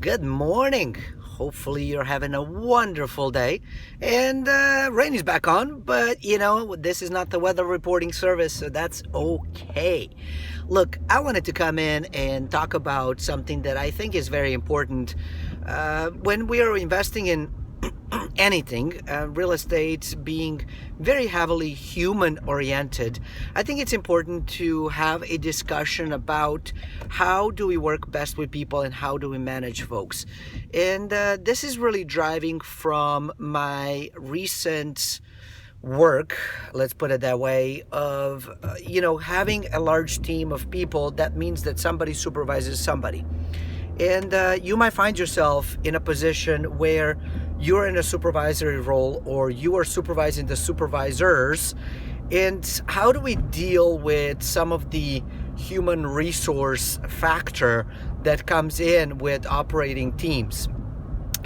Good morning. Hopefully you're having a wonderful day. And rain is back on, but this is not the weather reporting service, so that's okay. Look, I wanted to come in and talk about something that I think is very important. When we are investing in anything, real estate being very heavily human oriented, I think it's important to have a discussion about how do we work best with people and how do we manage folks. And this is really driving from my recent work, let's put it that way, of having a large team of people. That means that somebody supervises somebody. And you might find yourself in a position where you're in a supervisory role or you are supervising the supervisors. And how do we deal with some of the human resource factor that comes in with operating teams?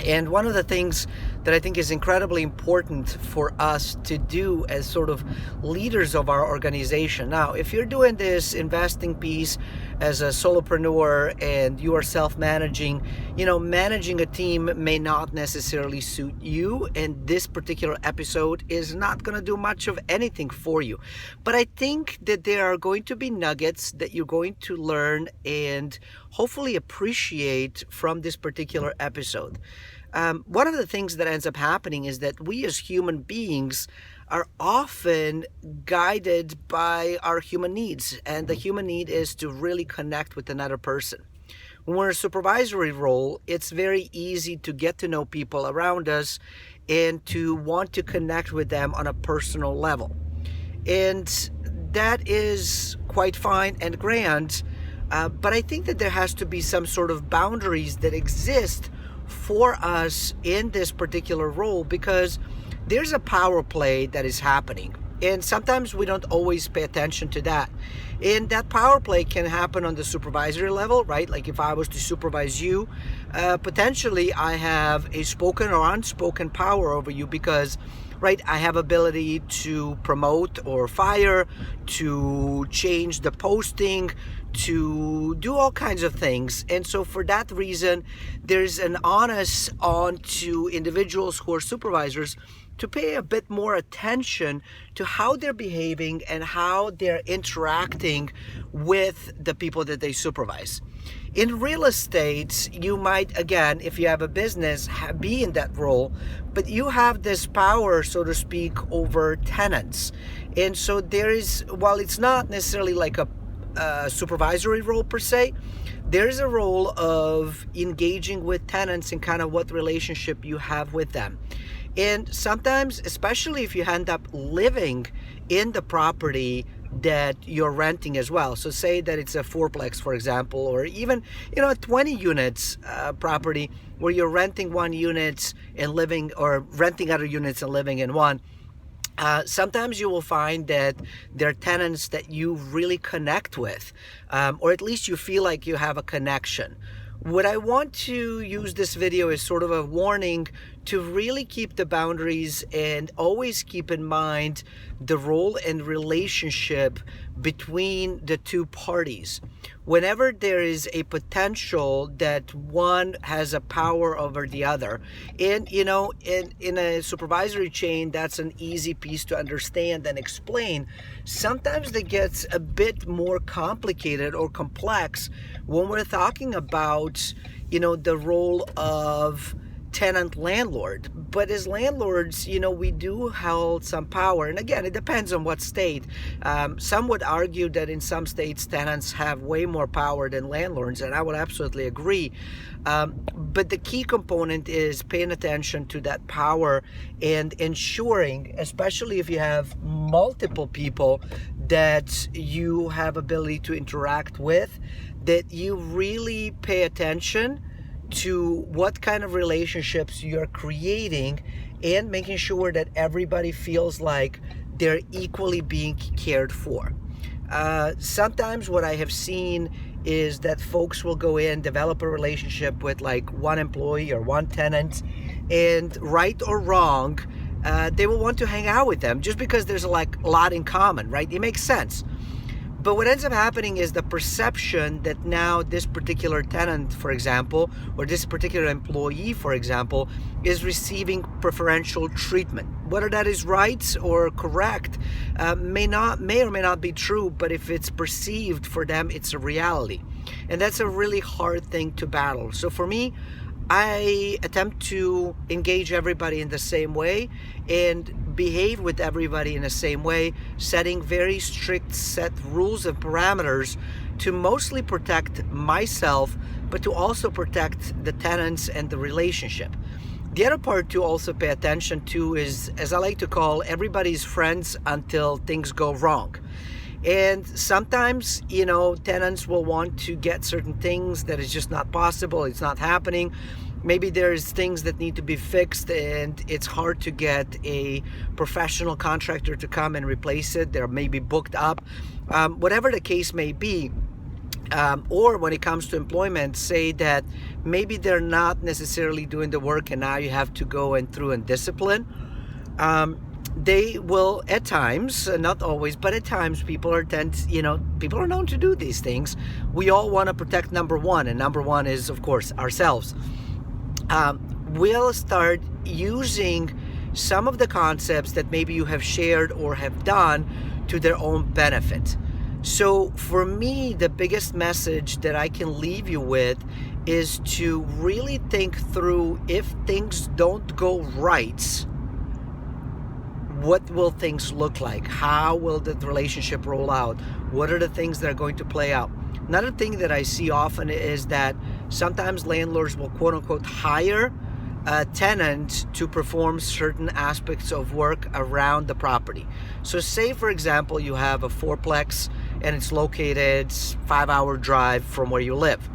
And one of the things that I think is incredibly important for us to do as sort of leaders of our organization. Now, if you're doing this investing piece as a solopreneur and you are self-managing, managing a team may not necessarily suit you. And this particular episode is not going to do much of anything for you. But I think that there are going to be nuggets that you're going to learn and hopefully appreciate from this particular episode. One of the things that ends up happening is that we as human beings are often guided by our human needs. And the human need is to really connect with another person. When we're in a supervisory role, it's very easy to get to know people around us and to want to connect with them on a personal level. And that is quite fine and grand. But I think that there has to be some sort of boundaries that exist for us in this particular role, because there's a power play that is happening. And sometimes we don't always pay attention to that. And that power play can happen on the supervisory level, right? Like if I was to supervise you, potentially I have a spoken or unspoken power over you because, right, I have ability to promote or fire, to change the posting, to do all kinds of things. And so for that reason, there's an onus on to individuals who are supervisors to pay a bit more attention to how they're behaving and how they're interacting with the people that they supervise. In real estate, you might, again, if you have a business, be in that role, but you have this power, so to speak, over tenants. And so there is, while it's not necessarily like a supervisory role per se, there's a role of engaging with tenants and kind of what relationship you have with them. And sometimes, especially if you end up living in the property that you're renting as well. So say that it's a fourplex, for example, or even, a 20 units property where you're renting one unit and living, or renting other units and living in one. Sometimes you will find that there are tenants that you really connect with, or at least you feel like you have a connection. What I want to use this video is sort of a warning to really keep the boundaries and always keep in mind the role and relationship between the two parties. Whenever there is a potential that one has a power over the other, and in a supervisory chain, that's an easy piece to understand and explain. Sometimes that gets a bit more complicated or complex when we're talking about the role of tenant landlord. But as landlords, we do hold some power. And again, it depends on what state. Some would argue that in some states, tenants have way more power than landlords, and I would absolutely agree. But the key component is paying attention to that power and ensuring, especially if you have multiple people that you have ability to interact with, that you really pay attention to what kind of relationships you're creating and making sure that everybody feels like they're equally being cared for. Sometimes what I have seen is that folks will go in, develop a relationship with like one employee or one tenant, and right or wrong, they will want to hang out with them just because there's a lot in common, right? It makes sense. But what ends up happening is the perception that now this particular tenant, for example, or this particular employee, for example, is receiving preferential treatment. Whether that is right or correct may or may not be true, but if it's perceived for them, it's a reality. And that's a really hard thing to battle. So for me, I attempt to engage everybody in the same way and behave with everybody in the same way, setting very strict set rules and parameters to mostly protect myself, but to also protect the tenants and the relationship. The other part to also pay attention to is, as I like to call, everybody's friends until things go wrong. And sometimes, tenants will want to get certain things that is just not possible. It's not happening. Maybe there's things that need to be fixed and it's hard to get a professional contractor to come and replace it. They're maybe booked up. Whatever the case may be, or when it comes to employment, say that maybe they're not necessarily doing the work and now you have to go through and discipline. They will at times, not always, but at times people are known to do these things. We all want to protect number one, and number one is, of course, ourselves. We'll start using some of the concepts that maybe you have shared or have done to their own benefit. So for me, the biggest message that I can leave you with is to really think through, if things don't go right, what will things look like? How will the relationship roll out? What are the things that are going to play out? Another thing that I see often is that sometimes landlords will quote unquote hire a tenant to perform certain aspects of work around the property. So say, for example, you have a fourplex and it's located 5-hour drive from where you live.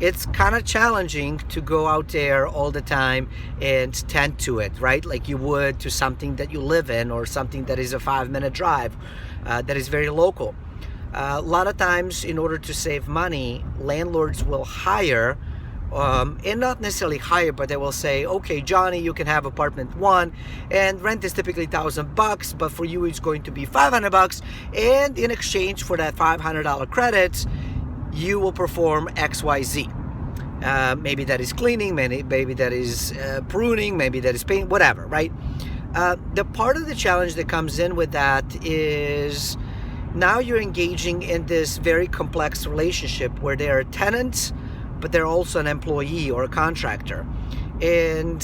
It's kind of challenging to go out there all the time and tend to it, right? Like you would to something that you live in or something that is a 5-minute drive that is very local. A lot of times, in order to save money, landlords will hire, and not necessarily hire, but they will say, okay, Johnny, you can have apartment 1 and rent is typically $1,000, but for you it's going to be $500, and in exchange for that $500 credit, you will perform XYZ. Maybe that is cleaning, maybe that is pruning, maybe that is painting, whatever, right? The part of the challenge that comes in with that is now you're engaging in this very complex relationship where they are tenants, but they're also an employee or a contractor. And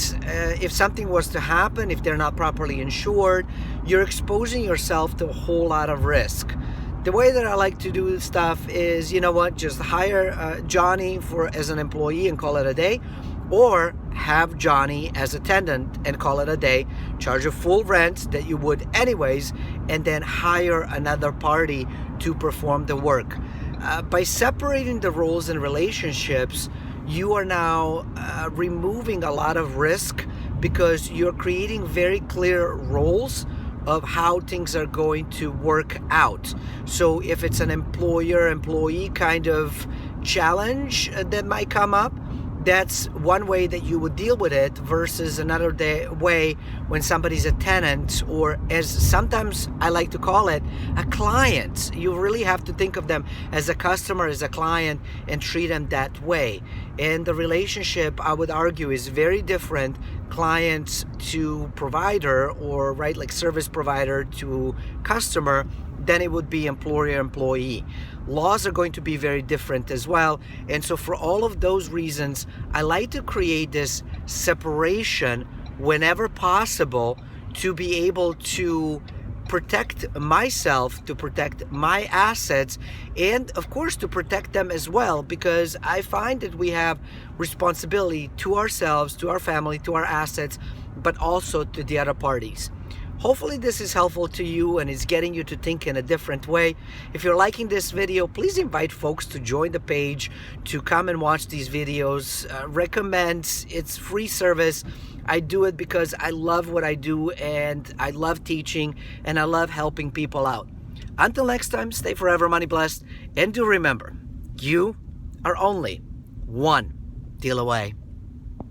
if something was to happen, if they're not properly insured, you're exposing yourself to a whole lot of risk. The way that I like to do stuff is, just hire Johnny as an employee and call it a day, or have Johnny as a tenant and call it a day, charge a full rent that you would anyways, and then hire another party to perform the work. By separating the roles and relationships, you are now removing a lot of risk because you're creating very clear roles of how things are going to work out. So if it's an employer-employee kind of challenge that might come up, that's one way that you would deal with it, versus another way when somebody's a tenant, or as sometimes I like to call it, a client. You really have to think of them as a customer, as a client, and treat them that way. And the relationship, I would argue, is very different, client to provider, or like service provider to customer, than it would be employer-employee. Laws are going to be very different as well. And so for all of those reasons, I like to create this separation whenever possible to be able to protect myself, to protect my assets, and of course to protect them as well, because I find that we have responsibility to ourselves, to our family, to our assets, but also to the other parties. Hopefully this is helpful to you and is getting you to think in a different way. If you're liking this video, please invite folks to join the page, to come and watch these videos. Recommend, it's free service. I do it because I love what I do, and I love teaching, and I love helping people out. Until next time, stay forever money blessed, and do remember, you are only one deal away.